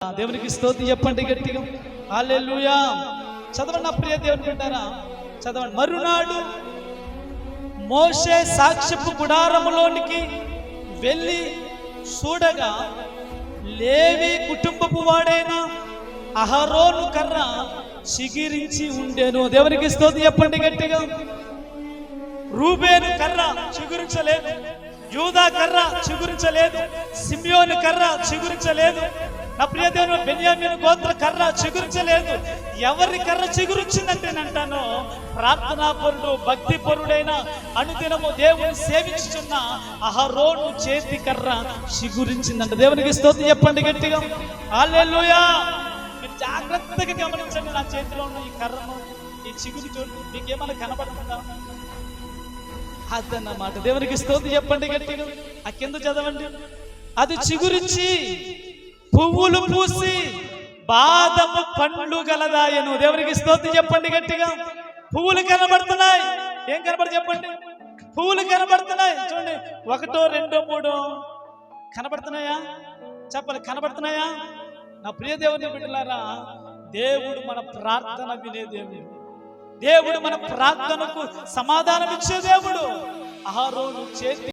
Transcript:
దేవునికి స్తోత్రం చెప్పండి గట్టిగా. హల్లెలూయా. చదవండి నా ప్రియ దేవుని బిడ్డారా, చదవండి. మరునాడు మోషే సాక్ష్యపు గుడారములోనికి వెళ్ళి చూడగా లేవి కుటుంబపు వాడైన అహరోను కర్ర చిగిరించి ఉండెను. దేవునికి స్తోత్రం చెప్పండి గట్టిగా. రూబేను కర్ర చిగురించలేదు, యూదా కర్ర చిగురించలేదు, సిమియోను కర్ర చిగురించలేదు, నా ప్రియ దేవుని బెన్యామీను గోత్ర కర్ర చిగురించలేదు. ఎవరి కర్ర చిగురించిందంటే అంటాను, ప్రార్థనాపరుడు భక్తి పరుడైన అనుదినము దేవుని సేవించుచున్న అహరోను చేతి కర్ర చిగురించిందంట. దేవునికి స్తోత్రం చెప్పండి గట్టిగా. హల్లెలూయా. మీరు జాగ్రత్తగా గమనించండి, నా చేతిలో ఉన్న ఈ కర్రను, ఈ చిగురు చూడండి, మీకేమైనా కనపడుతుందా? అదన్నమాట. దేవునికి స్తోత్రం చెప్పండి గట్టిగా. ఆ కింద చదవండి. అది చిగురించి పువ్వులు పూసి బాదము పండ్లు గలదాయను. దేవునికి స్తోత్రం చెప్పండి గట్టిగా. పువ్వులు కనబడుతున్నాయి. ఏం కనబడి చెప్పండి? పువ్వులు కనబడుతున్నాయి. చూడండి, 1, 2, 3 కనబడుతున్నాయా? చెప్పండి, కనబడుతున్నాయా? నా ప్రియ దేవుని బిడ్డలారా, దేవుడు మన ప్రార్థన వినే దేవుడు. దేవుడు మన ప్రార్థనకు సమాధానం ఇచ్చే దేవుడు. అహరోను చేతి